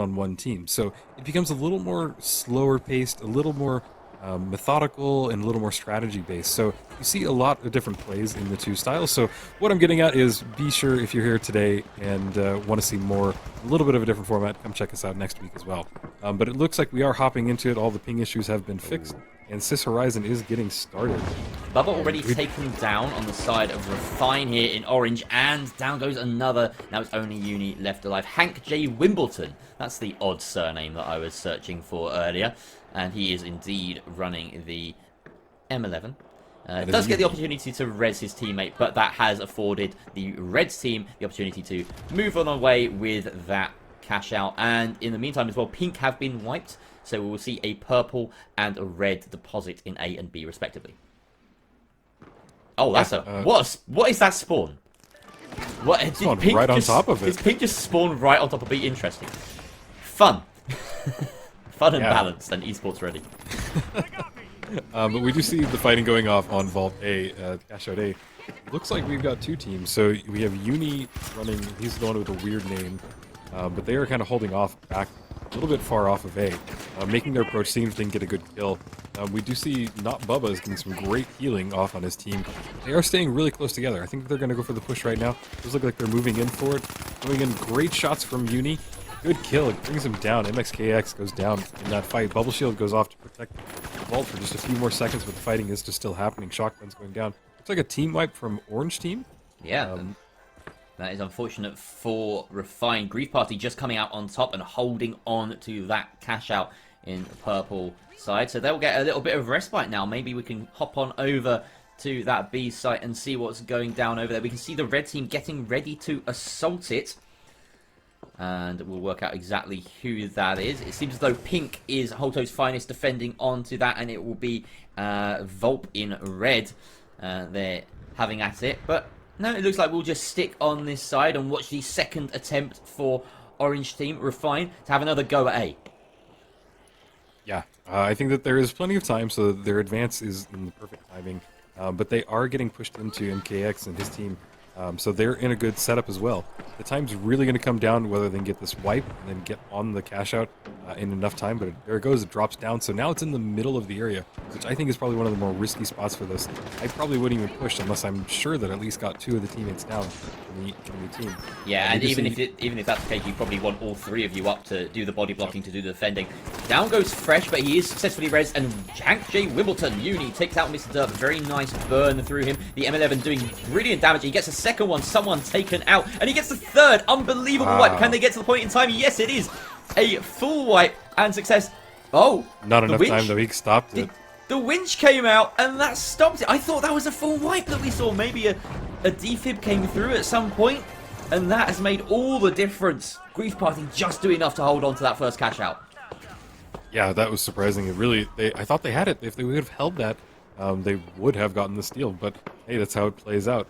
7-on-1 team. So it becomes a little more slower paced, a little more methodical, and a little more strategy based. So you see a lot of different plays in the two styles. So what I'm getting at is, be sure if you're here today and want to see more, a little bit of a different format, come check us out next week as well. But it looks like we are hopping into it. All the ping issues have been fixed, and Sis Horizon is getting started. Bubba already taken down on the side of Refine here in orange, and down goes another. Now it's only Uni left alive. Hank J. Wimbledon. That's the odd surname that I was searching for earlier. And he is indeed running the M11. Does get the opportunity to res his teammate, but that has afforded the Reds team the opportunity to move on away with that cash out. And in the meantime as well, pink have been wiped. So we will see a purple and a red deposit in A and B respectively. Oh, that's what is that spawn? What did Pink right on top of it? Did pink just spawn right on top of B? Interesting. Fun. Fun and balanced and esports ready. But we do see the fighting going off on Vault A, Cash Out A. Looks like we've got two teams. So we have Uni running, he's the one with a weird name, but they are kind of holding off back a little bit far off of A, making their approach, seeing if they can get a good kill. We do see Not Bubba is getting some great healing off on his team. They are staying really close together. I think they're going to go for the push right now. Those look like they're moving in for it. Going in, great shots from Uni. Good kill, it brings him down. MXKX goes down in that fight. Bubble Shield goes off to protect the Vault for just a few more seconds, but the fighting is just still happening. Shotgun's going down. Looks like a team wipe from Orange Team. Yeah, that is unfortunate for Refine. Grief Party just coming out on top and holding on to that cash out in the purple side. So they'll get a little bit of respite now. Maybe we can hop on over to that B site and see what's going down over there. We can see the red team getting ready to assault it. And we'll work out exactly who that is. It seems as though pink is Holto's finest defending onto that, and it will be Volp in red. They're having at it. But no, it looks like we'll just stick on this side and watch the second attempt for Orange Team, Refine, to have another go at A. Yeah, I think that there is plenty of time, so their advance is in the perfect timing. But they are getting pushed into MKX and his team. So they're in a good setup as well. The time's really going to come down whether they can get this wipe and then get on the cash out in enough time. But there it goes, it drops down. So now it's in the middle of the area, which I think is probably one of the more risky spots for this. I probably wouldn't even push unless I'm sure that at least got two of the teammates down from the team. Yeah, and even if that's the case, you probably want all three of you up to do the body blocking, to do the defending. Down goes Fresh, but he is successfully res, and Hank J. Wimbledon, Uni, takes out Mr. Derp. Very nice burn through him. The M11 doing brilliant damage. He gets a second one, someone taken out, and he gets the third. Unbelievable wipe. Can they get to the point in time? Yes, it is. A full wipe and success. Oh, not enough time though. He stopped it. The winch came out and that stopped it. I thought that was a full wipe that we saw. Maybe a defib came through at some point, and that has made all the difference. Grief Party just do enough to hold on to that first cash out. Yeah, that was surprising. It really, I thought they had it. If they would have held that, they would have gotten the steal. But hey, that's how it plays out.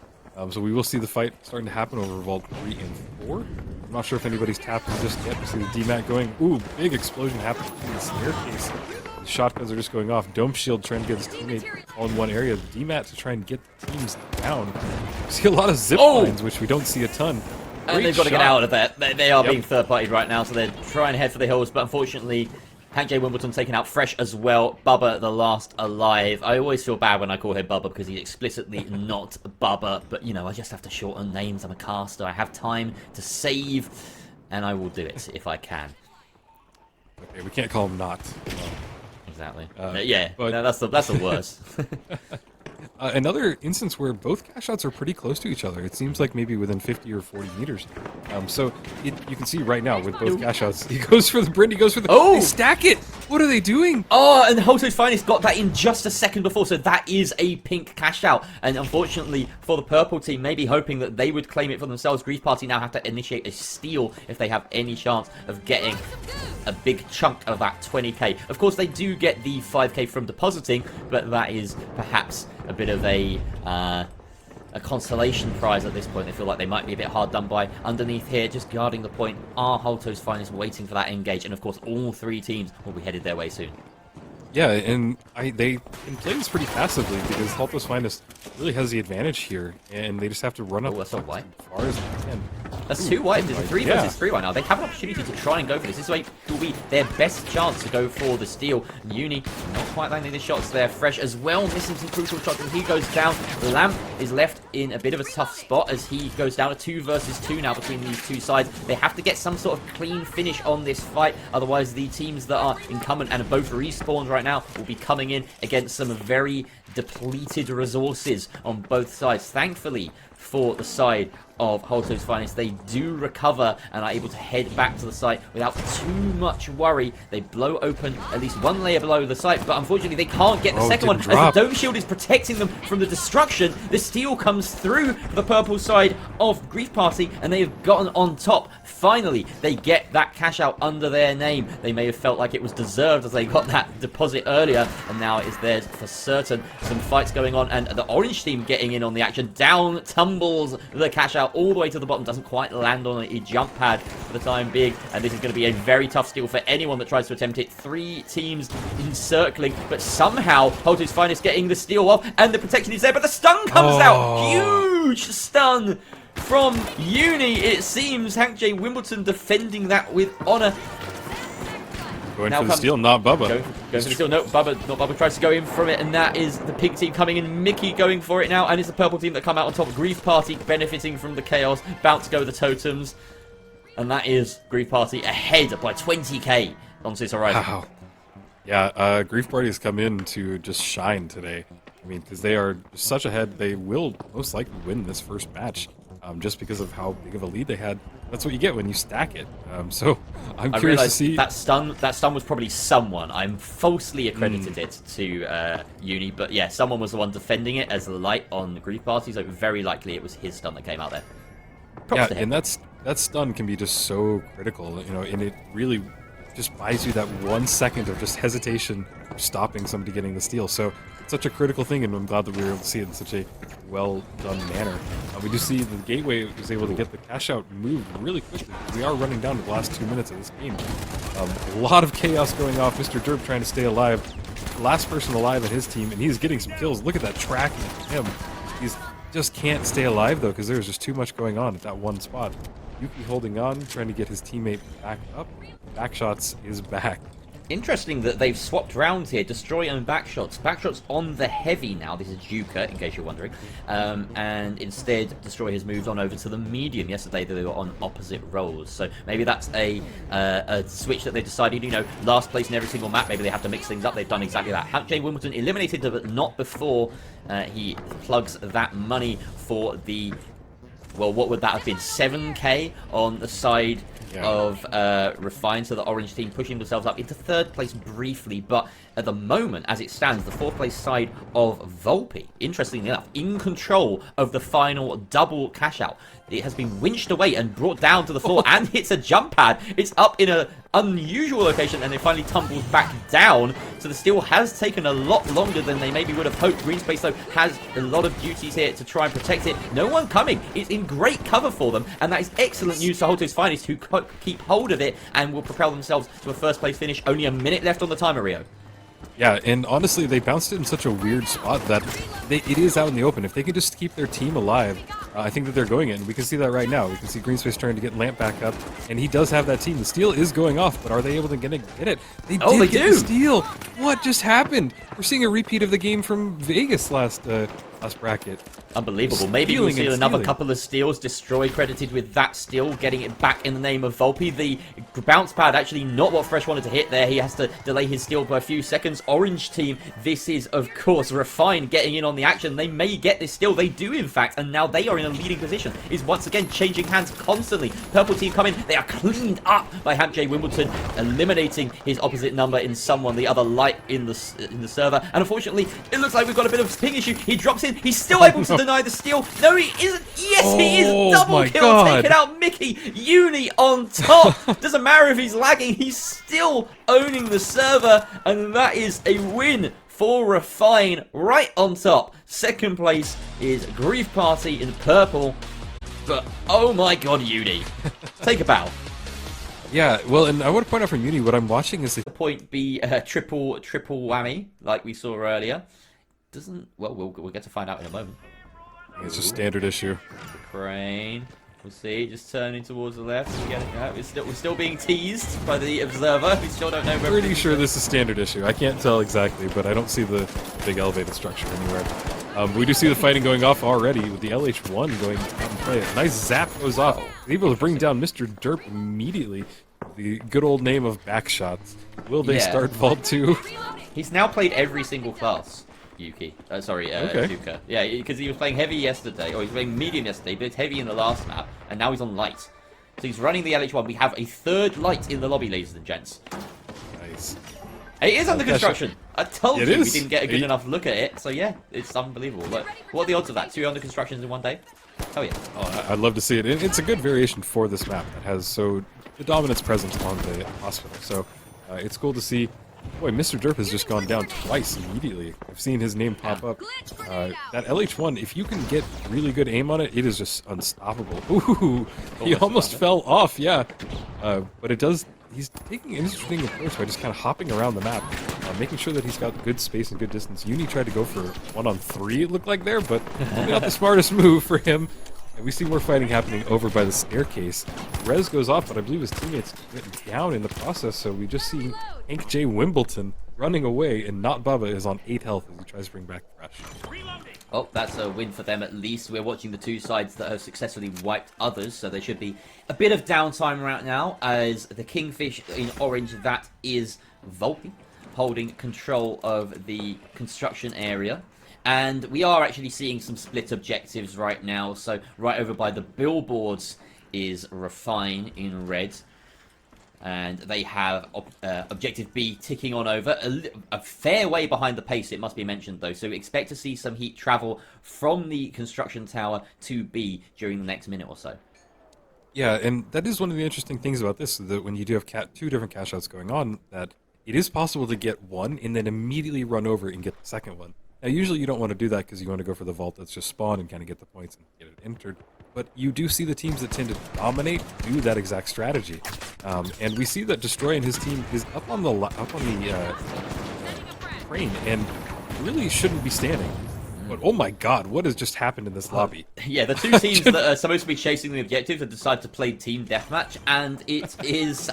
So we will see the fight starting to happen over Vault 3 and 4. I'm not sure if anybody's tapping just yet. We see the DMAT going. Ooh, big explosion happening in the staircase. The shotguns are just going off. Dome Shield trying to get his teammate all in one area. The DMAT to try and get the teams down. We see a lot of zip lines, which we don't see a ton. And they've got to get out of that. They are being third-partied right now, so they're trying to head for the hills. But unfortunately, Hank J. Wimbledon taken out Fresh as well. Bubba, the last alive. I always feel bad when I call him Bubba because he's explicitly not Bubba. But, you know, I just have to shorten names. I'm a caster. I have time to save, and I will do it if I can. Okay, we can't call him not. Exactly. Yeah, but no, that's the worst. Another instance where both cash outs are pretty close to each other. It seems like maybe within 50 or 40 meters. So you can see right now with both cash outs, he goes for the Bryn, he goes for the... Oh! They stack it! What are they doing? Oh, and Holto's Finest got that in just a second before, so that is a pink cash out. And unfortunately for the purple team, maybe hoping that they would claim it for themselves, Grief Party now have to initiate a steal if they have any chance of getting a big chunk of that 20k. Of course, they do get the 5k from depositing, but that is perhaps a bit of a consolation prize at this point. They feel like they might be a bit hard done by. Underneath here, just guarding the point, are Holto's Finest waiting for that engage, and of course all three teams will be headed their way soon. Yeah, and they can play this pretty passively because Holto's Finest really has the advantage here, and they just have to run up that's a as wipe. far as they can. That's 2 wipes. It's a 3 yeah. versus 3 right now. They have an opportunity to try and go for this. This will be their best chance to go for the steal. Uni not quite landing the shots there. Fresh as well, missing some crucial shots as he goes down. Lamp is left in a bit of a tough spot as he goes down to 2 versus 2 now between these two sides. They have to get some sort of clean finish on this fight. Otherwise, the teams that are incumbent and both respawned right now will be coming in against some very depleted resources on both sides. Thankfully, for the side of Holto's Finest, they do recover and are able to head back to the site without too much worry. They blow open at least one layer below the site, but unfortunately they can't get the second one as the dome shield is protecting them from the destruction. The steel comes through the purple side of Grief Party and they have gotten on top. Finally, they get that cash out under their name. They may have felt like it was deserved as they got that deposit earlier, and now it is theirs for certain. Some fights going on, and the orange team getting in on the action. Down tumbles the cash out all the way to the bottom. Doesn't quite land on a jump pad for the time being, and this is going to be a very tough steal for anyone that tries to attempt it. 3 teams encircling, but somehow Holto's Finest getting the steal off, and the protection is there, but the stun comes out. Huge stun from Uni, it seems. Hank J. Wimbledon defending that with honor. Going for the steal, not Bubba. Going for the steal, no, Bubba tries to go in from it, and that is the pink team coming in. Mickey going for it now, and it's the purple team that come out on top. Grief Party benefiting from the chaos. Bounce go the totems, and that is Grief Party ahead by 20k on Sis Horizon. Wow. Yeah, Grief Party has come in to just shine today. I mean, because they are such ahead, they will most likely win this first match. Just because of how big of a lead they had. That's what you get when you stack it. So I'm curious to see. That stun was probably someone. I'm falsely accredited it to Uni, but yeah, someone was the one defending it as light on the Grief Party, so very likely it was his stun that came out there. Props and that stun can be just so critical, you know, and it really just buys you that 1 second of just hesitation or stopping somebody getting the steal. So it's such a critical thing, and I'm glad that we were able to see it in such a well-done manner. We do see the Gateway was able to get the cash-out moved really quickly. We are running down to the last 2 minutes of this game. A lot of chaos going off. Mr. Derp trying to stay alive. Last person alive in his team, and he's getting some kills. Look at that tracking from him. He's just can't stay alive, though, because there's just too much going on at that one spot. Yuki holding on, trying to get his teammate back up. Backshots is back. Interesting that they've swapped rounds here. Destroy and Backshots. Backshots on the heavy now. This is Juka, in case you're wondering. And instead, Destroy has moved on over to the medium. Yesterday, they were on opposite roles. So maybe that's a switch that they decided, you know, last place in every single map. Maybe they have to mix things up. They've done exactly that. Hank J. Wimbledon eliminated, but not before he plugs that money for the... Well, what would that have been? 7k on the side of Refine, so the orange team pushing themselves up into 3rd place briefly, but at the moment, as it stands, the 4th place side of Volpe, interestingly enough, in control of the final double cash out. It has been winched away and brought down to the floor and hits a jump pad. It's up in an unusual location and it finally tumbles back down. So the steal has taken a lot longer than they maybe would have hoped. Green Space, though, has a lot of duties here to try and protect it. No one coming. It's in great cover for them, and that is excellent news for Holto's Finest, who keep hold of it and will propel themselves to a 1st place finish. Only a minute left on the timer, Rio. Yeah, and honestly, they bounced it in such a weird spot that it is out in the open. If they can just keep their team alive, I think that they're going in. We can see that right now. We can see Greenspace trying to get Lamp back up, and he does have that team. The steal is going off, but are they able to get it? They did get the steal. What just happened? We're seeing a repeat of the game from Vegas last bracket. Unbelievable. Maybe we'll see another couple of steals. Destroy credited with that steal, getting it back in the name of Volpe. The bounce pad actually not what Fresh wanted to hit there. He has to delay his steal by a few seconds. Orange team, this is, of course, Refine getting in on the action. They may get this steal. They do, in fact, and now they are in a leading position. Is once again changing hands constantly. Purple team come in. They are cleaned up by Hank J. Wimbledon, eliminating his opposite number in someone, the other light in the server. And unfortunately, it looks like we've got a bit of a ping issue. He drops in. He's still able to deny the steal. No, he isn't. Yes, he is. Double kill. Taking out Mickey. Uni on top. Doesn't matter if he's lagging. He's still owning the server. And that is a win for Refine right on top. 2nd place is Grief Party in purple. But, oh my god, Uni. Take a bow. Yeah, well, and I want to point out from Uni, what I'm watching is... The point be triple whammy, like we saw earlier. Doesn't... Well, we'll get to find out in a moment. It's a standard issue. Crane. We'll see. Just turning towards the left. We're still being teased by the observer. We still don't know. Pretty sure this is standard issue. I can't tell exactly, but I don't see the big elevated structure anywhere. We do see the fighting going off already with the LH1 going out and play. A nice zap goes off. He's able to bring down Mr. Derp immediately. The good old name of backshots. Will they start Vault 2? He's now played every single class. Yuki. Okay. Tuka. Yeah, because he was playing heavy yesterday, or he was playing medium yesterday, but it's heavy in the last map, and now he's on light. So he's running the LH1. We have a third light in the lobby, ladies and gents. Nice. It is under construction. I told you we didn't get a good Eight. enough look at it, so yeah, it's unbelievable. But what are the odds of that? 2 under constructions in one day? Oh yeah. Oh, I'd love to see it. It's a good variation for this map that has the dominance presence on the hospital. So it's cool to see. Boy, Mr. Derp has just gone down twice immediately. I've seen his name pop up. That LH1, if you can get really good aim on it, it is just unstoppable. Ooh, he almost fell off, yeah. But it does. He's taking an interesting approach by just kind of hopping around the map, making sure that he's got good space and good distance. Uni tried to go for 1-on-3, it looked like there, but probably not the smartest move for him. And we see more fighting happening over by the staircase. Rez goes off, but I believe his teammates went down in the process, so we just see Hank J. Wimbledon running away, and Not Bubba is on 8 health as he tries to bring back Fresh. Oh, that's a win for them at least. We're watching the two sides that have successfully wiped others, so there should be a bit of downtime right now as the Kingfish in orange, that is Volpe, holding control of the construction area. And we are actually seeing some split objectives right now, so right over by the billboards is Refine in red. And they have Objective B ticking on over. A fair way behind the pace, it must be mentioned, though. So we expect to see some heat travel from the construction tower to B during the next minute or so. Yeah, and that is one of the interesting things about this, that when you do have two different cash outs going on, that it is possible to get one and then immediately run over and get the second one. Now, usually you don't want to do that because you want to go for the vault that's just spawned and kind of get the points and get it entered. But you do see the teams that tend to dominate do that exact strategy, and we see that Destroy and his team is up on the crane and really shouldn't be standing. But oh my God, what has just happened in this lobby? Yeah, the two teams that are supposed to be chasing the objective have decided to play team deathmatch, and it is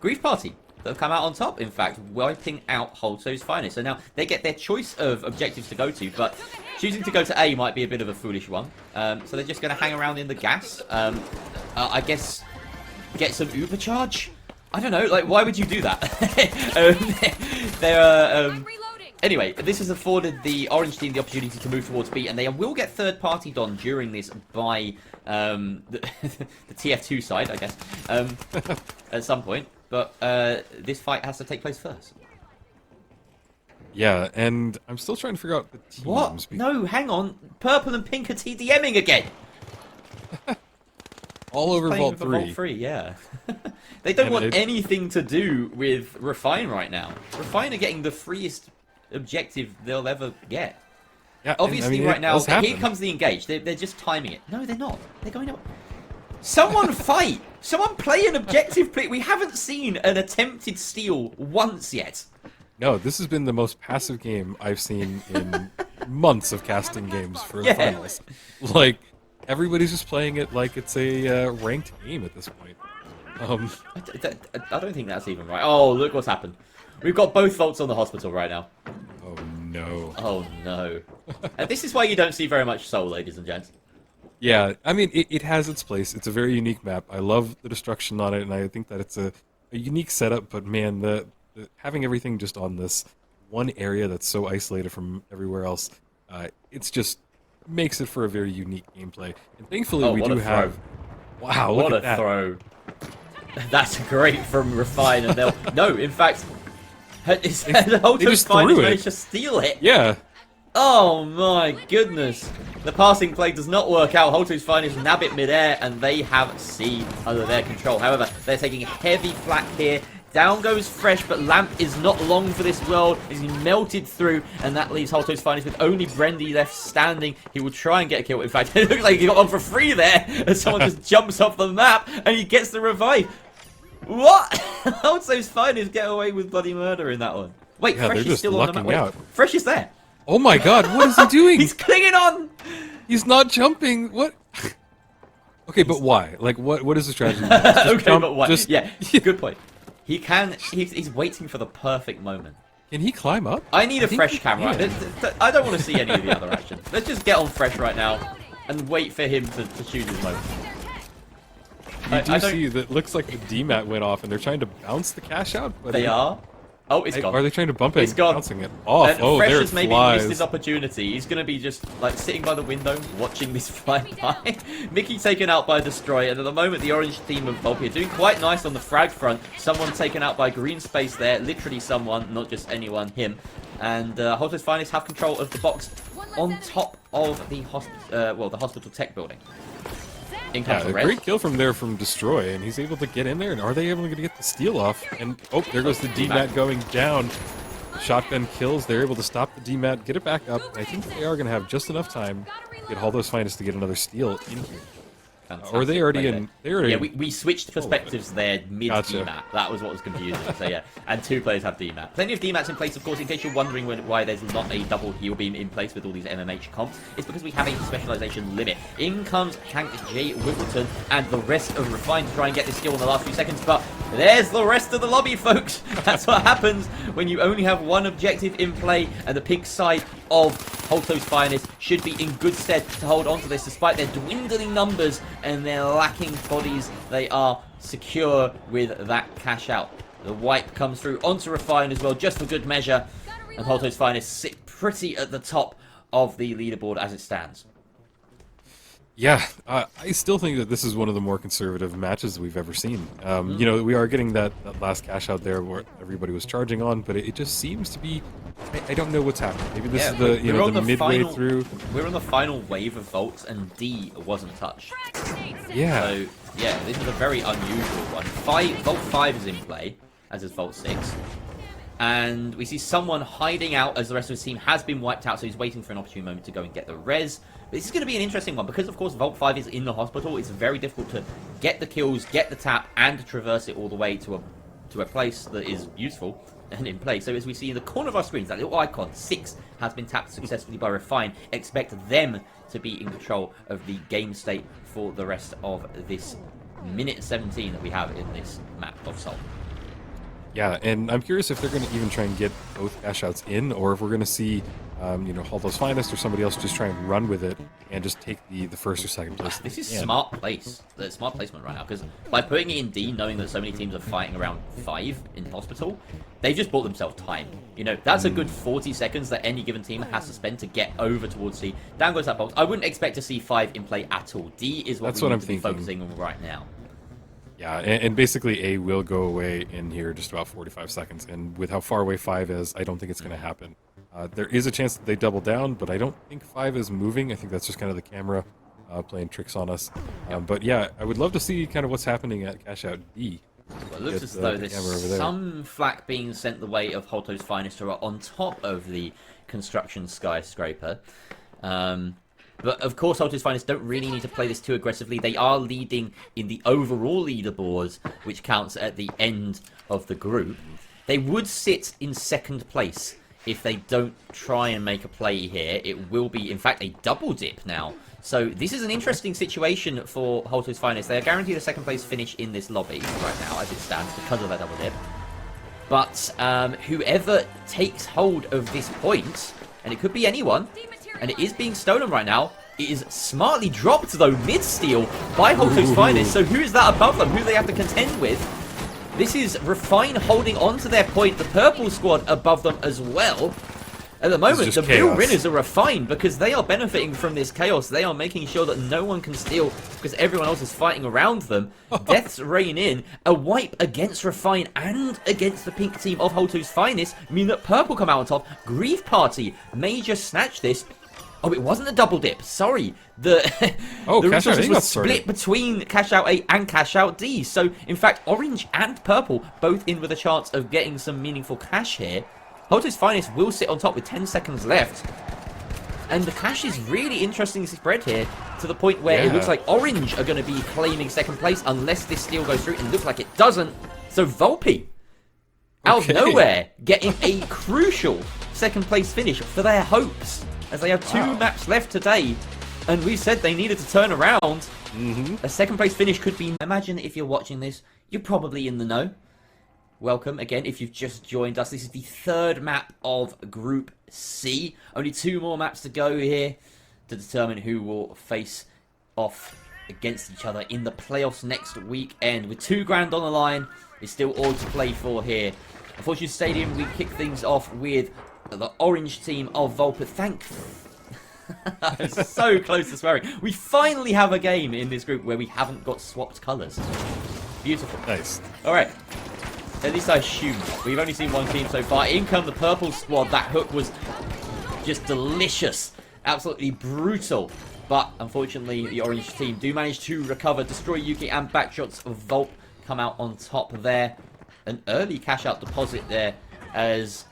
Grief Party that have come out on top, in fact, wiping out Holto's finest. So now they get their choice of objectives to go to, but choosing to go to A might be a bit of a foolish one. So they're just going to hang around in the gas. I guess get some Uber charge? I don't know, like, why would you do that? Anyway, this has afforded the orange team the opportunity to move towards B, and they will get third-partied on during this by the TF2 side, I guess, at some point. But this fight has to take place first. Yeah, and I'm still trying to figure out the teams. What? No, hang on. Purple and pink are TDMing again. All over Vault 3. Vault 3, yeah. They don't want anything to do with Refine right now. Refine are getting the freest objective they'll ever get. Yeah, obviously, right now, here comes the engage. They're just timing it. No, they're not. They're going up. Someone fight! Someone play an objective play. We haven't seen an attempted steal once yet. No, this has been the most passive game I've seen in months of casting games for the finals. Like, everybody's just playing it like it's a ranked game at this point. I don't think that's even right. Oh, look what's happened. We've got both vaults on the hospital right now. Oh, no. Oh, no. And this is why you don't see very much Seoul, ladies and gents. Yeah, I mean, it has its place. It's a very unique map. I love the destruction on it, and I think that it's a unique setup, but man, having everything just on this one area that's so isolated from everywhere else, it's just makes it for a very unique gameplay. And thankfully, we do have... Wow, look at that. What a throw. That's great from Refine, and they'll... No, in fact, the whole Refine has managed to steal it. Yeah. Oh my goodness. The passing play does not work out. Holto's finest nab it mid-air, and they have C under their control. However, they're taking heavy flak here. Down goes Fresh, but Lamp is not long for this world. He's melted through, and that leaves Holto's finest with only Brendy left standing. He will try and get a kill. In fact, it looks like he got one for free there, as someone just jumps off the map, and he gets the revive. What? Holto's finest get away with bloody murder in that one. Wait, yeah, Fresh is still on the map. Wait, Fresh is there. Oh my God, what is he doing? He's clinging on! He's not jumping. What? Okay, but why? Like, what is the strategy? Just Okay, jump, but what? just- Yeah, good point. He can. He's waiting for the perfect moment. Can he climb up? I need a think fresh he camera. can. I don't want to see any of the other action. Let's just get on fresh right now and wait for him to choose his moment. You do see that looks like the DMAT went off and they're trying to bounce the cash out? But They are. Oh, it's gone. Are they trying to bump it? It's gone. Bouncing it off. Oh, Fresh there it has maybe flies. missed his opportunity. He's going to be just like sitting by the window watching this fly by. Mickey taken out by Destroy, and at the moment the orange team of Volpe are doing quite nice on the frag front. Someone taken out by Green Space there. Literally someone, not just anyone, him. And Holto's Finest have control of the box on top of the hospital tech building. In comes Yeah, the a red. great kill from there from Destroy, and he's able to get in there. And are they able to get the steal off? And oh, there goes the DMAT going down. Shotgun kills. They're able to stop the DMAT, get it back up. And I think they are going to have just enough time to get Holto's Finest to get another steal in here. Fantastic Or are they already play in? there. They're already. Yeah, we switched perspectives there mid Gotcha. DMAT. That was what was confusing. So yeah, and two players have DMAT. Plenty of DMATs in place, of course. In case you're wondering why there's not a double heal beam in place with all these MMH comps, it's because we have a specialization limit. In comes Hank J. Wimbledon and the rest of Refine to try and get this skill in the last few seconds, but there's the rest of the lobby, folks. That's what happens when you only have one objective in play, and the pink side of Holto's Finest should be in good stead to hold on to this despite their dwindling numbers and their lacking bodies. They are secure with that cash out. The wipe comes through onto Refine as well, just for good measure, and Holto's Finest sit pretty at the top of the leaderboard as it stands. Yeah, I still think that this is one of the more conservative matches we've ever seen. You know, we are getting that last cash out there where everybody was charging on, but it just seems to be. I don't know what's happening. Maybe this is the the midway through. We're on the final wave of vaults, and D wasn't touched. Yeah. So yeah, this is a very unusual one. Vault 5 is in play, as is Vault 6. And we see someone hiding out as the rest of his team has been wiped out, so he's waiting for an opportune moment to go and get the res. But this is going to be an interesting one, because of course Vault 5 is in the hospital. It's very difficult to get the kills, get the tap, and traverse it all the way to a place that is useful and in play. So as we see in the corner of our screens, that little icon, 6, has been tapped successfully by Refine. Expect them to be in control of the game state for the rest of this minute 17 that we have in this map of Seoul. Yeah, and I'm curious if they're going to even try and get both cash outs in, or if we're going to see, Holto's Finest or somebody else just try and run with it and just take the first or second place. This is smart smart placement right now, because by putting it in D, knowing that so many teams are fighting around 5 in hospital, they've just bought themselves time. You know, that's a good 40 seconds that any given team has to spend to get over towards C. Down goes that box. I wouldn't expect to see 5 in play at all. D is what we need to be focusing on right now. Yeah, and basically A will go away in here just about 45 seconds, and with how far away 5 is, I don't think it's going to happen. There is a chance that they double down, but I don't think 5 is moving. I think that's just kind of the camera playing tricks on us. But yeah, I would love to see kind of what's happening at cash out D. Well, it looks as though there's some flak being sent the way of Holto's Finest, who are on top of the construction skyscraper. But of course, Holto's Finest don't really need to play this too aggressively. They are leading in the overall leaderboards, which counts at the end of the group. They would sit in second place if they don't try and make a play here. It will be, in fact, a double dip now. So this is an interesting situation for Holto's Finest. They are guaranteed a second place finish in this lobby right now, as it stands, because of that double dip. But whoever takes hold of this point, and it could be anyone, and it is being stolen right now, it is smartly dropped, though, mid-steal by Holto's Finest. So who is that above them? Who do they have to contend with? This is Refine holding on to their point. The purple squad above them as well. At the moment, the real winners are Refine, because they are benefiting from this chaos. They are making sure that no one can steal, because everyone else is fighting around them. Deaths rain in. A wipe against Refine and against the pink team of Holto's Finest mean that purple come out on top. Grief Party may just snatch this. Oh, it wasn't a double dip. Sorry. The resources were split between Cash Out A and Cash Out D. So, in fact, orange and purple both in with a chance of getting some meaningful cash here. Holto's Finest will sit on top with 10 seconds left. And the cash is really interesting spread here, to the point where it looks like orange are going to be claiming second place unless this steal goes through. And it looks like it doesn't. So Volpe, out of nowhere, getting a crucial second place finish for their hopes, as they have 2 maps left today. And we said they needed to turn around. A second place finish could be... Imagine if you're watching this, you're probably in the know. Welcome again if you've just joined us. This is the third map of Group C. Only 2 more maps to go here to determine who will face off against each other in the playoffs next weekend. With $2 grand on the line, there's still all to play for here. Unfortunately, Stadium, we kick things off with the orange team of Volpa. I'm so close to swearing. We finally have a game in this group where we haven't got swapped colours. Beautiful. Nice. Alright. At least I assume. We've only seen one team so far. In come the purple squad. That hook was just delicious. Absolutely brutal. But unfortunately, the orange team do manage to recover. Destroy Yuki and backshots of Volp come out on top there. An early cash out deposit there as...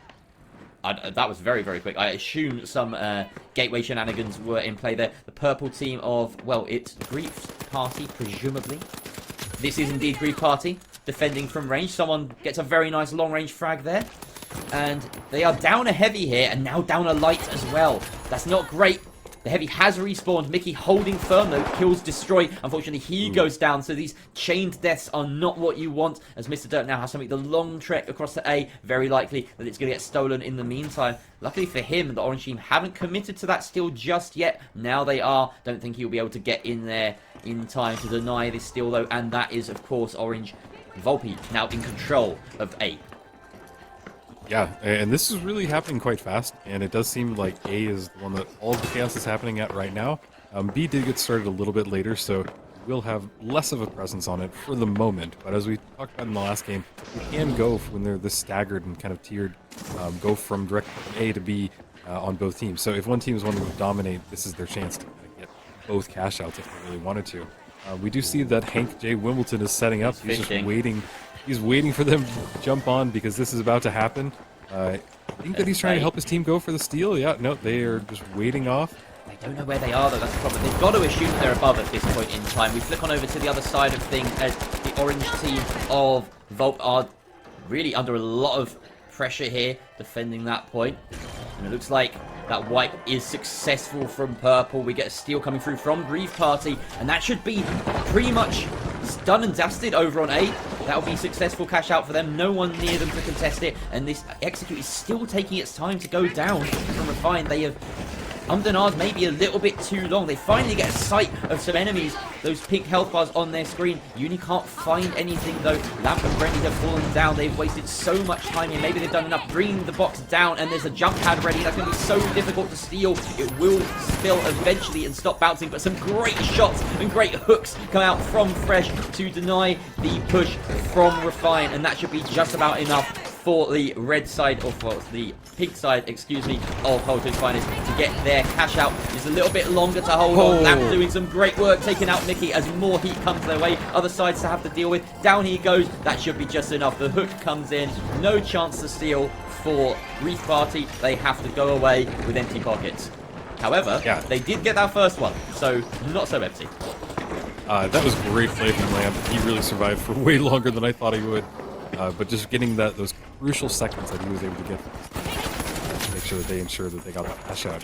that was very, very quick. I assume some gateway shenanigans were in play there. The purple team of, well, it's Grief Party, presumably. This is indeed Grief Party, defending from range. Someone gets a very nice long-range frag there. And they are down a heavy here, and now down a light as well. That's not great. The heavy has respawned. Mickey holding firm though, kills Destroy. Unfortunately, he goes down, so these chained deaths are not what you want, as Mr. Dirt now has to make the long trek across to A. Very likely that it's going to get stolen in the meantime. Luckily for him, the orange team haven't committed to that steal just yet. Now they are. Don't think he'll be able to get in there in time to deny this steal though, and that is, of course, orange. Volpe now in control of A. Yeah, and this is really happening quite fast, and it does seem like A is the one that all the chaos is happening at right now. B did get started a little bit later, so we'll have less of a presence on it for the moment. But as we talked about in the last game, we can go, when they're this staggered and kind of tiered, go from direct A to B on both teams. So if one team is wanting to dominate, this is their chance to kind of get both cash outs if they really wanted to. We do see that Hank J. Wimbledon is setting up. He's just waiting. He's waiting for them to jump on because this is about to happen. I think that he's trying to help his team go for the steal. Yeah, no, they are just waiting off. They don't know where they are, though. That's the problem. They've got to assume they're above at this point in time. We flick on over to the other side of things as the orange team of Volp are really under a lot of pressure here, defending that point. And it looks like that wipe is successful from purple. We get a steal coming through from Grief Party, and that should be pretty much done and dusted over on A. That will be successful cash out for them. No one near them to contest it, and this execute is still taking its time to go down from Refine. They have undenied maybe a little bit too long. They finally get a sight of some enemies. Those pink health bars on their screen. Uni can't find anything though. Lamp and Brenny have fallen down. They've wasted so much time here. Maybe they've done enough bringing the box down, and there's a jump pad ready. That's going to be so difficult to steal. It will spill eventually and stop bouncing, but some great shots and great hooks come out from Fresh to deny the push from Refine, and that should be just about enough for the red side, or for the pink side, excuse me, of Holto's Finest to get their cash out. It's a little bit longer to hold on. Lamp doing some great work, taking out Mickey as more heat comes their way. Other sides to have to deal with. Down he goes. That should be just enough. The hook comes in. No chance to steal for Grief Party. They have to go away with empty pockets. However, they did get that first one, so not so empty. That was great play from Lamp. He really survived for way longer than I thought he would. But just getting those crucial seconds that he was able to get to make sure that they ensure that they got that cash out.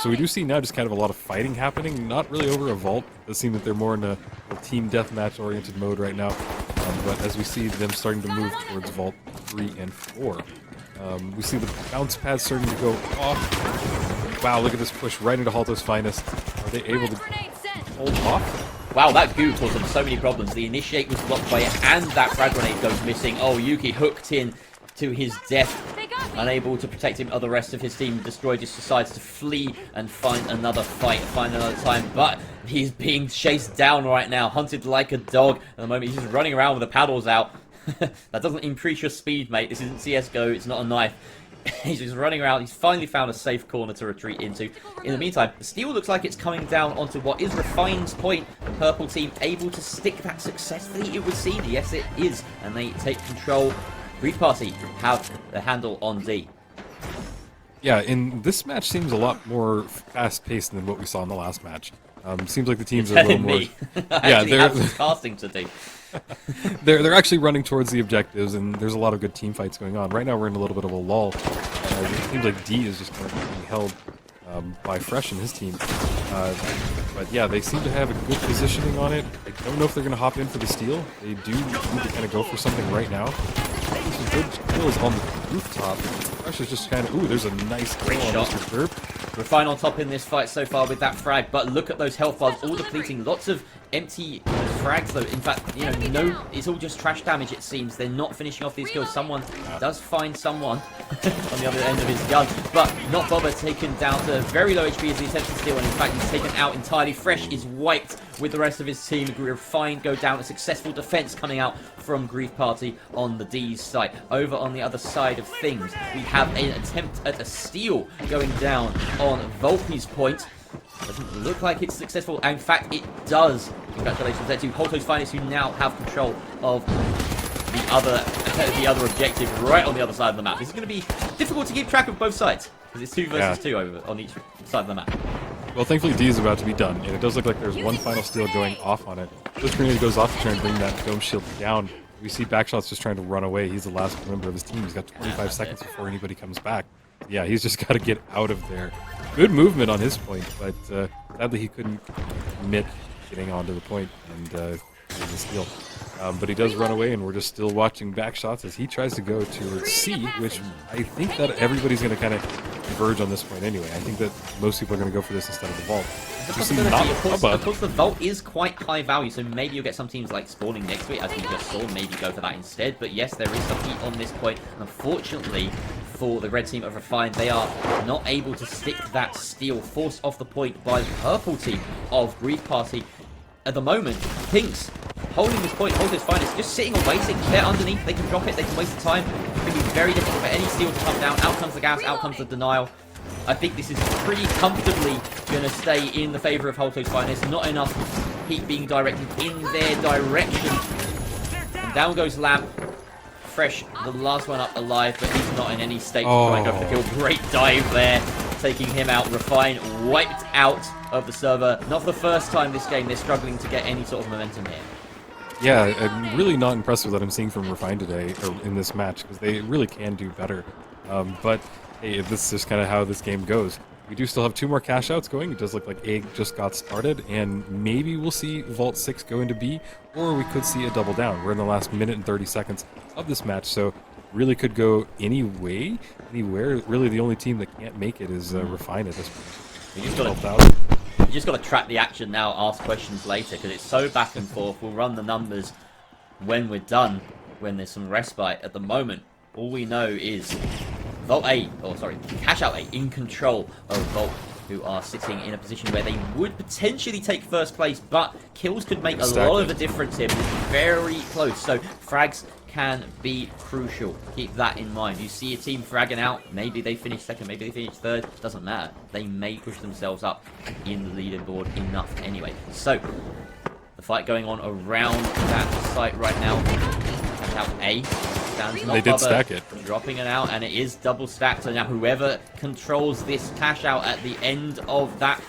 So we do see now just kind of a lot of fighting happening, not really over a vault. It does seem that they're more in a team deathmatch oriented mode right now. But as we see them starting to move towards vault 3 and 4, we see the bounce pads starting to go off. Wow, look at this push right into Halto's Finest. Are they able to hold off? Wow, that goo caused them so many problems. The initiate was blocked by it, and that frag grenade goes missing. Oh, Yuki hooked in to his death, unable to protect him. The rest of his team destroyed. Just decides to flee and find another fight, find another time. But he's being chased down right now, hunted like a dog. At the moment, he's just running around with the paddles out. That doesn't increase your speed, mate. This isn't CSGO. It's not a knife. He's just running around. He's finally found a safe corner to retreat into. In the meantime, the steal looks like it's coming down onto what is Refine's point. The purple team able to stick that successfully, it would seem. Yes, it is. And they take control. Grief Party have the handle on D. Yeah, and this match seems a lot more fast-paced than what we saw in the last match. Seems like the teams are a little more... Yeah, they're some casting to do. they're actually running towards the objectives, and there's a lot of good team fights going on. Right now we're in a little bit of a lull. It seems like D is just kind of being held by Fresh and his team. But yeah, they seem to have a good positioning on it. I don't know if they're going to hop in for the steal. They do need to kind of go for something right now. Some good kills on the rooftop. Fresh is just kind of, ooh, there's a nice kill on Mr. Burp. Refine on top in this fight so far with that frag, but look at those health bars, all depleting. Lots of empty frags though. In fact, you know, no, it's all just trash damage it seems. They're not finishing off these kills. Someone does find someone on the other end of his gun, but not Bobber taken down to very low HP as he attempts to steal, and in fact he's taken out entirely. Fresh is wiped with the rest of his team. Refine go down. A successful defense coming out from Grief Party on the D's site. Over on the other side of things, we have an attempt at a steal going down on Volpe's point. Doesn't look like it's successful. In fact, it does. Congratulations there to Holto's Finest, who now have control of the other objective right on the other side of the map. This is going to be difficult to keep track of both sides, because it's 2 versus 2 over on each side of the map. Well, thankfully D is about to be done, and it does look like there's one final steal going off on it. This grenade goes off to try and bring that dome shield down. We see Backshot's just trying to run away. He's the last member of his team. He's got 25 seconds before anybody comes back. Yeah, he's just got to get out of there. Good movement on his point, but sadly he couldn't commit getting onto the point and getting the steal. But he does run away, and we're just still watching Backshots as he tries to go to C, which I think that everybody's going to kind of converge on this point anyway. I think that most people are going to go for this instead of the vault. Of course, the vault is quite high value, so maybe you'll get some teams like spawning next to it, as we just saw, maybe go for that instead. But yes, there is some heat on this point. Unfortunately, for the red team of Refine, they are not able to stick that steal, forced off the point by the purple team of Grief Party. At the moment, Pinks holding this point, Holto's Finest, just sitting and waiting. They're underneath, they can drop it, they can waste the time. It's going to be very difficult for any steal to come down. Out comes the gas, out comes the denial. I think this is pretty comfortably going to stay in the favour of Holto's Finest. Not enough heat being directed in their direction. And down goes Lamp. Fresh, the last one up alive, but he's not in any state to try and go for the kill. Great dive there, taking him out. Refine wiped out of the server. Not for the first time this game, they're struggling to get any sort of momentum here. Yeah, I'm really not impressed with what I'm seeing from Refine today, or in this match, because they really can do better. But hey, this is just kind of how this game goes. We do still have 2 more cash outs going. It does look like A just got started, and maybe we'll see Vault 6 go into B, or we could see a double down. We're in the last minute and 30 seconds of this match, so really could go any way, anywhere. Really, the only team that can't make it is Refine at this point. You just got to track the action now, ask questions later, because it's so back and forth. We'll run the numbers when we're done, when there's some respite. At the moment, all we know is Vault A, or sorry, Cash Out A in control of Vault, who are sitting in a position where they would potentially take first place, but kills could make a lot of a difference here. It's very close, so frags can be crucial. Keep that in mind. You see a team fragging out, maybe they finish second, maybe they finish third, doesn't matter. They may push themselves up in the leaderboard enough anyway. So, the fight going on around that site right now. Cash Out A. They did stack it. Dropping it out, and it is double stacked. So now whoever controls this cash out at the end of that,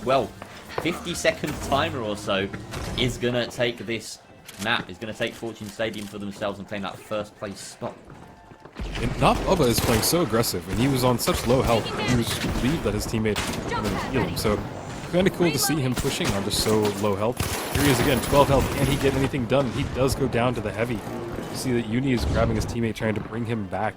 well, 50-second timer or so, is going to take this map, is going to take Fortune Stadium for themselves and claim that first place spot. And Not Bubba is playing so aggressive, and he was on such low health. He was relieved that his teammate wanted to heal him. So kind of cool to see him pushing on just so low health. Here he is again, 12 health. Can he get anything done? He does go down to the heavy. You see that Uni is grabbing his teammate, trying to bring him back.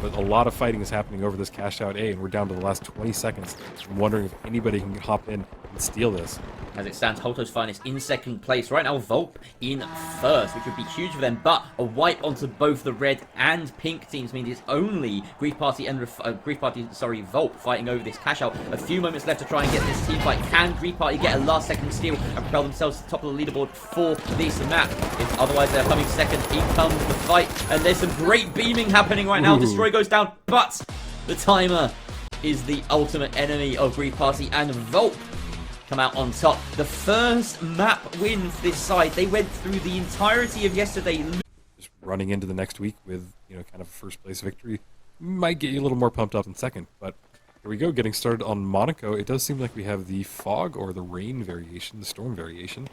But a lot of fighting is happening over this cash out A, and we're down to the last 20 seconds. I'm wondering if anybody can hop in and steal this. As it stands, Holto's Finest in second place. Right now, Volp in first, which would be huge for them. But a wipe onto both the red and pink teams means it's only Grief Party and Volp fighting over this cash out. A few moments left to try and get this team fight. Can Grief Party get a last second steal and propel themselves to the top of the leaderboard for this map? If otherwise they're coming second, in comes the fight. And there's some great beaming happening right now. Destroy goes down, but the timer is the ultimate enemy of Grief Party, and Volp come out on top. The first map win for this side. They went through the entirety of yesterday. Just running into the next week with, kind of a first place victory might get you a little more pumped up in second. But here we go, getting started on Monaco. It does seem like we have the fog or the rain variation, the storm variation.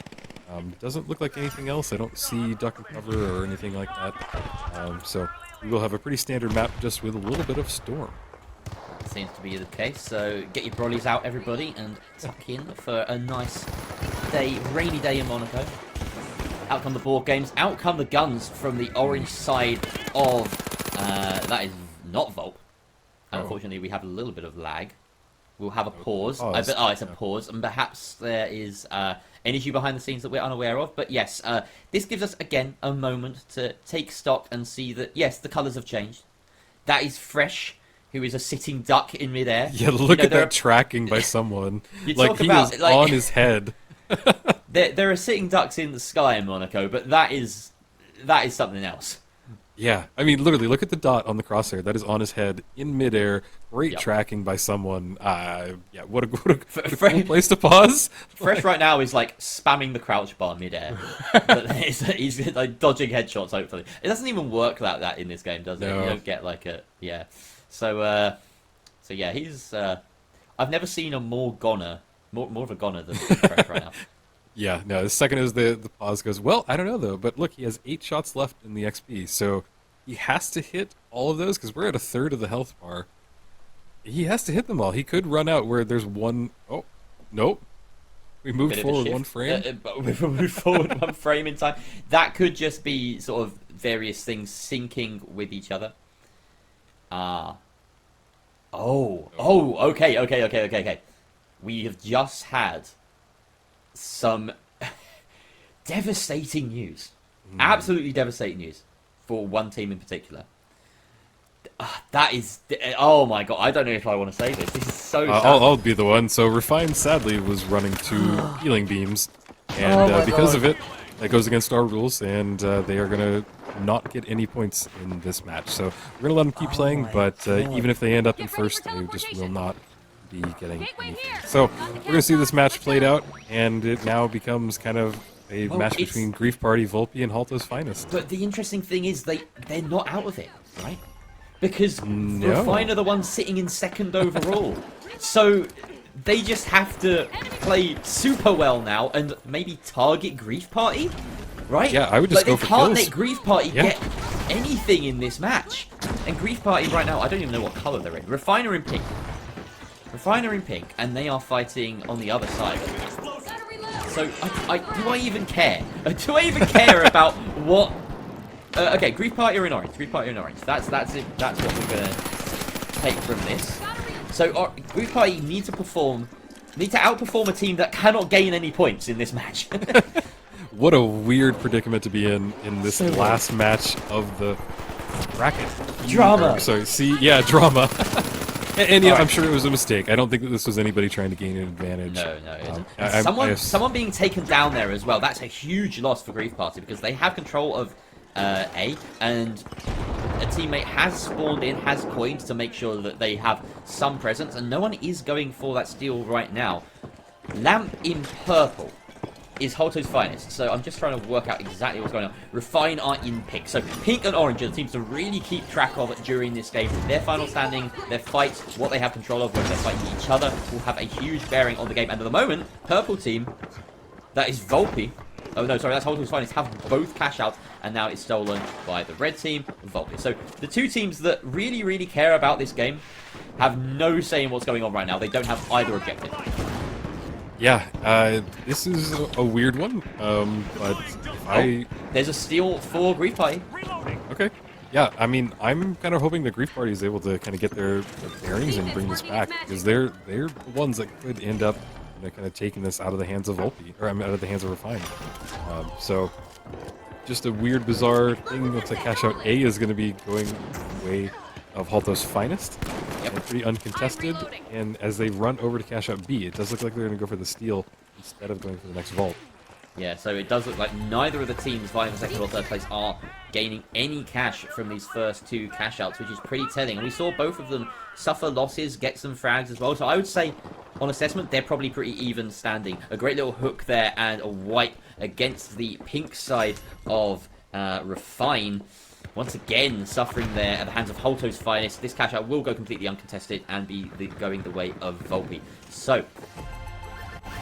It doesn't look like anything else. I don't see duck and cover or anything like that. So we will have a pretty standard map just with a little bit of storm. seems to be the case. So get your brollies out, everybody, and tuck in for a nice day, rainy day in Monaco. Out come the board games. Out come the guns from the orange side of... that is not Volp. Unfortunately, we have a little bit of lag. We'll have a pause. It's a pause. And perhaps there is an issue behind the scenes that we're unaware of. But yes, this gives us, again, a moment to take stock and see that, yes, the colours have changed. That is Fresh, who is a sitting duck in midair. Yeah, look at that tracking by someone. Like, he is on his head. There are sitting ducks in the sky in Monaco, but that is something else. Yeah, I mean, literally, look at the dot on the crosshair. That is on his head in midair. Great tracking by someone. Yeah, what a cool place to pause. Fresh right now is like spamming the crouch bar midair. He's like dodging headshots. Hopefully, it doesn't even work like that in this game, does it? No. You don't get like a So yeah, he's. I've never seen a more of a goner than Fresh right now. Yeah, no, the second is the pause goes, well, I don't know, though. But look, he has 8 shots left in the XP, so he has to hit all of those, because we're at a third of the health bar. He has to hit them all. He could run out where there's one... Oh, nope. We moved forward 1 frame. We moved forward 1 frame in time. That could just be sort of various things syncing with each other. Okay. We have just had some devastating news. Absolutely devastating news for one team in particular. That is... Oh my god, I don't know if I want to say this. This is so sad. I'll be the one. So Refine, sadly, was running 2 healing beams. And because of it, that goes against our rules. And they are going to not get any points in this match. So we're going to let them keep playing. But even if they end up in first, they just will not be getting anything. So we're going to see this match played out, and it now becomes kind of a match between Grief Party, Volpe, and Halto's Finest. But the interesting thing is they're not out of it, right? Because Refine are the ones sitting in second overall. So they just have to play super well now and maybe target Grief Party, right? Yeah, I would just go for kills. They can't let Grief Party get anything in this match. And Grief Party right now, I don't even know what colour they're in. Refine are in pink. Refiner in pink, and they are fighting on the other side. So, do I even care? Do I even care about what... okay, Grief Party are in orange. Grief Party are in orange. That's it. That's what we're going to take from this. So, Grief Party need to outperform a team that cannot gain any points in this match. What a weird predicament to be in this last match of the bracket. Drama. Sorry, drama. And yeah, I'm sure it was a mistake. I don't think that this was anybody trying to gain an advantage. No, it isn't. Someone being taken down there as well, that's a huge loss for Grief Party, because they have control of A, and a teammate has spawned in, has coins to make sure that they have some presence, and no one is going for that steal right now. Lamp in purple is Halto's Finest, so I'm just trying to work out exactly what's going on. Refine are in pink, so pink and orange are the teams to really keep track of during this game. Their final standing, their fights, what they have control of, whether they're fighting each other, will have a huge bearing on the game. And at the moment, purple team, that is Volpe. Oh no, sorry, that's Halto's Finest, have both cash outs, and now it's stolen by the red team, Volpe. So the 2 teams that really, really care about this game have no say in what's going on right now. They don't have either objective. Yeah, this is a weird one, but there's a steal for Grief Party. Okay. Yeah, I mean, I'm kind of hoping the Grief Party is able to kind of get their bearings and bring this back, because they're the ones that could end up kind of taking this out of the hands of Volpe, or out of the hands of Refine. So, just a weird, bizarre thing. Looks like cash out A is going to be going way of Halto's Finest. Yep. They're pretty uncontested, and as they run over to cash out B, it does look like they're going to go for the steal instead of going for the next vault. Yeah, so it does look like neither of the teams vying for second or third place are gaining any cash from these first 2 cash outs, which is pretty telling. And we saw both of them suffer losses, get some frags as well. So I would say, on assessment, they're probably pretty even standing. A great little hook there and a wipe against the pink side of Refine. Once again, suffering there at the hands of Halto's Finest. This cash out will go completely uncontested and be going the way of Volpe. So,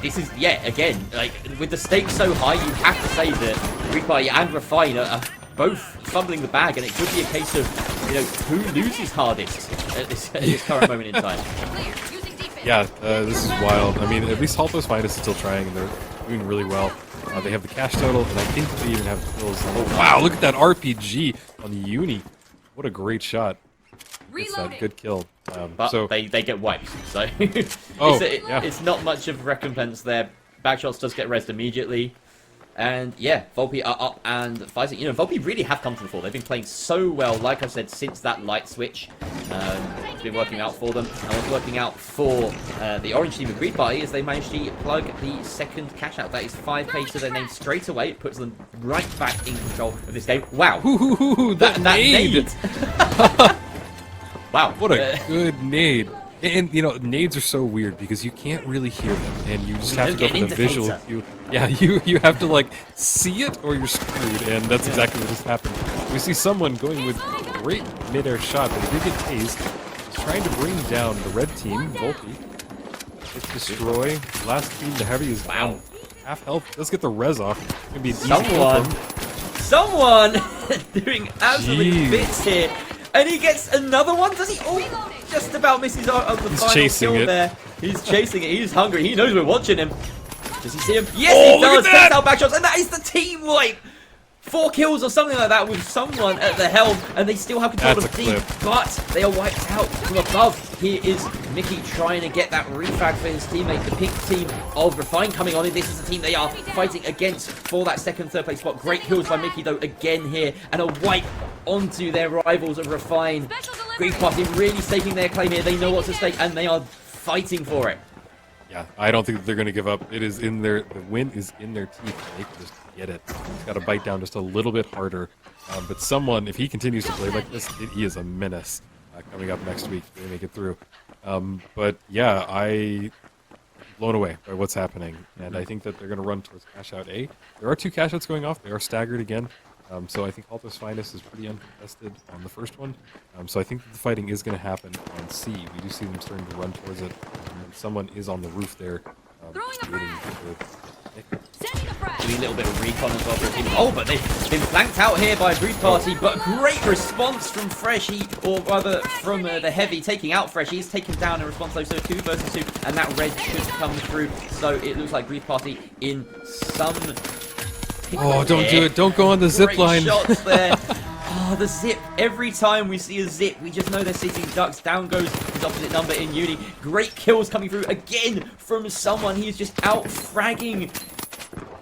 this is, again, like, with the stakes so high, you have to say that Grief Party and Refine are both fumbling the bag, and it could be a case of, who loses hardest. at this current moment in time. Yeah, this is wild. I mean, at least Halto's Finest is still trying, and they're doing really well. They have the cash total, and I think they even have kills. Oh, wow, look at that RPG on the Uni. What a great shot. It's a good kill. But so they get wiped, so yeah. it's not much of recompense there. Backshots does get rezzed immediately. And yeah, Volpe are up and fighting. You know, Volpe really have come to the fore. They've been playing so well, like I said, since that light switch. It's been working out for them. And what's working out for the orange team of Greed Party is they managed to plug the second cash out. That is 5k to their name straight away. It puts them right back in control of this game. Wow. That nade! Wow. What a good nade. And, you know, nades are so weird because you can't really hear them, and you just have to go for the visual cue. Yeah, you have to, like, see it or you're screwed, and that's exactly what just happened. We see someone going with a great mid-air shot, but he did get tased. He's trying to bring down the red team, Volpe. Hit destroy. Last team, the heavy, is down half health. Let's get the res off. It's gonna be an easy kill Someone doing absolute bits here. And he gets another one. Does he? Oh, just about misses on the final kill there. He's chasing it. He's hungry. He knows we're watching him. Does he see him? Yes, he does. Takes out backshots, and that is the team wipe. 4 kills or something like that with someone at the helm, and they still have control of the team, but they are wiped out from above. Here is Mickey trying to get that refrag for his teammate, the pink team of Refine coming on in. This is the team they are fighting against for that second, third place spot. Great kills by Mickey though again here, and a wipe onto their rivals of Refine. Greed Party really staking their claim here. They know what's at stake, and they are fighting for it. Yeah, I don't think that they're going to give up. It is in their, the win is in their teeth. They can just get it. He's got to bite down just a little bit harder. But someone, if he continues to play like this, he is a menace coming up next week if they make it through. But yeah, I'm blown away by what's happening. And I think that they're going to run towards cash out A. There are 2 cash outs going off. They are staggered again. So I think Halto's Finest is pretty uncontested on the first one. So I think that the fighting is going to happen on C. We do see them starting to run towards it. And someone is on the roof there. Doing a little bit of recon as well for a team. Oh, but they've been flanked out here by Greed Party, but great response from Fresh, or rather from the Heavy, taking out Fresh. He's taken down in response though, so 2 versus 2, and that red should come through. So it looks like Greed Party in some... Oh, don't do it. Don't go on the zip line. Shots there. Oh, the zip. Every time we see a zip, we just know they're sitting ducks. Down goes his opposite number in Uni. Great kills coming through again from someone. He's just out fragging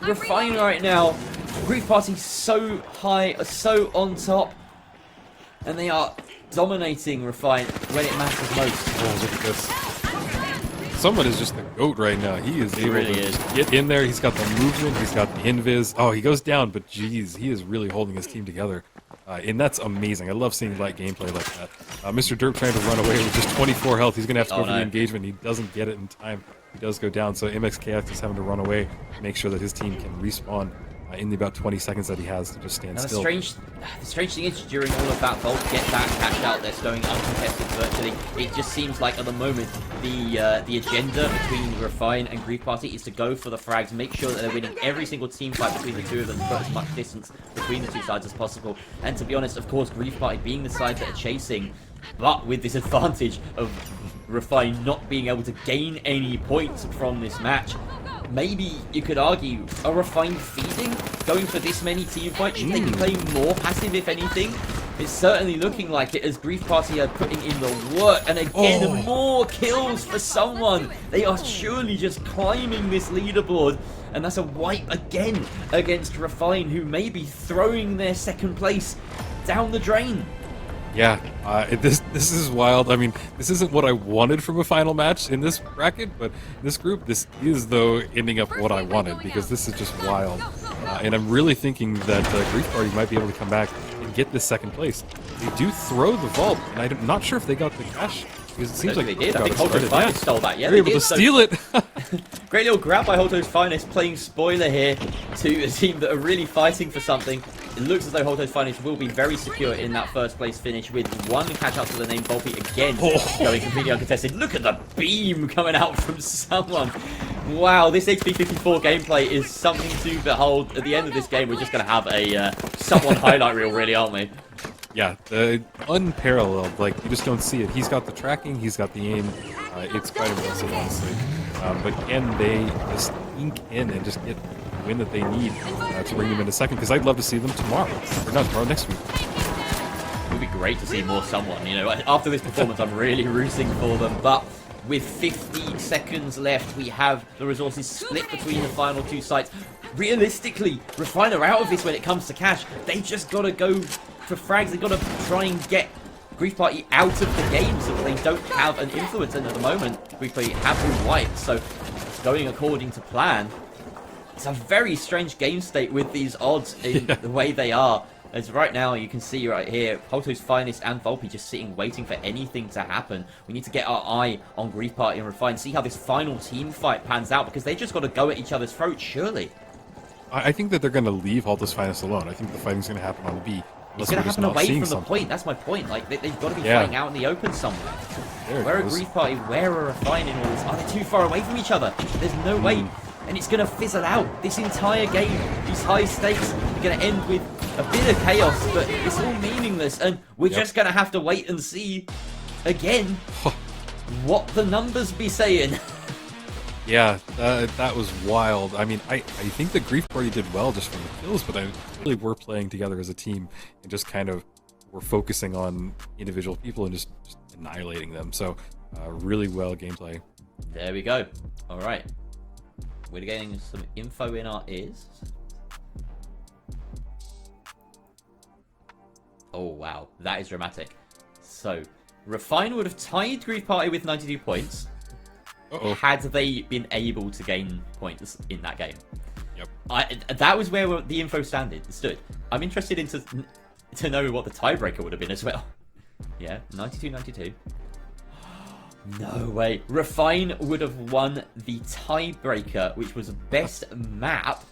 Refine right now. Greed Party so high, so on top. And they are dominating Refine when it matters most. Oh, look at this. Someone is just the GOAT right now. He is able to get in there. He's got the movement. He's got the invis. Oh, he goes down, but geez, he is really holding his team together. And that's amazing. I love seeing light gameplay like that. Mr. Derp trying to run away with just 24 health. He's going to have to go for the engagement. He doesn't get it in time. He does go down. So MXKF is having to run away to make sure that his team can respawn in the about 20 seconds that he has to just stand still. The strange thing is, during all of that, Volt get that cash out that's going uncontested virtually. It just seems like at the moment the agenda between Refine and Greed Party is to go for the frags, make sure that they're winning every single team fight between the two of them, put as much distance between the two sides as possible. And to be honest, of course, Greed Party being the side that are chasing, but with this advantage of Refine not being able to gain any points from this match. Maybe you could argue, a Refine feeding? Going for this many team fights? Should they be playing more passive, if anything? It's certainly looking like it as Greed Party are putting in the work. And again, more kills for someone. They are surely just climbing this leaderboard. And that's a wipe again against Refine, who may be throwing their second place down the drain. Yeah, this is wild. I mean, this isn't what I wanted from a final match in this bracket, but in this group, this is, though, ending up what I wanted, because this is just wild. And I'm really thinking that Greed Party might be able to come back and get this second place. They do throw the vault, and I'm not sure if they got the cash, because it seems like they did. I think Holto's Finest stole that. Yeah, they were able to steal it. Great little grab by Holto's Finest, playing spoiler here to a team that are really fighting for something. It looks as though Holto's Finest will be very secure in that first place finish, with 1 catch out to the name Volpe again going completely uncontested. Look at the beam coming out from someone. Wow, this XP54 gameplay is something to behold. At the end of this game, we're just going to have a someone highlight reel, really, aren't we? Yeah, unparalleled. Like, you just don't see it. He's got the tracking, he's got the aim. It's quite impressive, honestly. But can they just ink in and just get the win that they need to bring them into second? Because I'd love to see them tomorrow. Or not tomorrow, next week. It would be great to see more someone. You know, after this performance, I'm really rooting for them. But with 50 seconds left, we have the resources split between the final two sites. Realistically, Refine are out of this when it comes to cash. They just got to go for frags. They've got to try and get Grief Party out of the game so that they don't have an influence. And at the moment, Grief Party have been wiped. So it's going according to plan. It's a very strange game state with these odds in the way they are. As right now, you can see right here, Polto's Finest and Volpe just sitting, waiting for anything to happen. We need to get our eye on Grief Party and Refine, see how this final team fight pans out, because they just got to go at each other's throats, surely. I think that they're going to leave Halto's Finest alone. I think the fighting's going to happen on the B. It's going to happen away from the point. That's my point. Like, they've got to be fighting out in the open somewhere. Where are Grief Party? Where are Refine in all this? Are they too far away from each other? There's no way. And it's going to fizzle out. This entire game, these high stakes, are going to end with a bit of chaos, but it's all meaningless. And we're just going to have to wait and see, again, what the numbers be saying. Yeah, that was wild. I mean, I think the Grief Party did well just from the kills, but I really were playing together as a team and just kind of were focusing on individual people and just annihilating them. So, really well gameplay. There we go. All right. We're getting some info in our ears. Oh, wow. That is dramatic. So, Refine would have tied Grief Party with 92 points. Had they been able to gain points in that game. Yep. That was where the info stood. I'm interested to know what the tiebreaker would have been as well. Yeah, 92-92. No way. Refine would have won the tiebreaker, which was best map,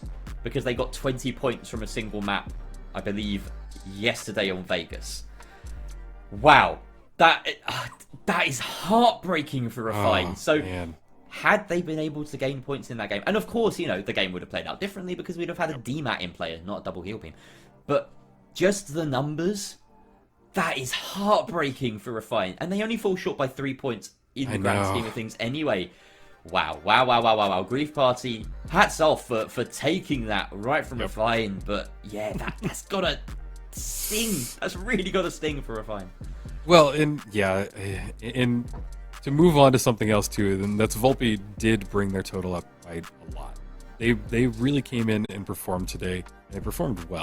because they got 20 points from a single map, I believe, yesterday on Vegas. Wow. That is heartbreaking for Refine. Had they been able to gain points in that game, and of course, you know, the game would have played out differently because we'd have had a DMAT in player, not a double heal beam. But just the numbers, that is heartbreaking for Refine. And they only fall short by 3 points in the grand scheme of things anyway. Wow. Grief Party, hats off for taking that right from Refine. But yeah, that's got to sting. That's really got to sting for Refine. Well, and to move on to something else too, then that's Volpe did bring their total up by a lot. They really came in and performed today, and they performed well.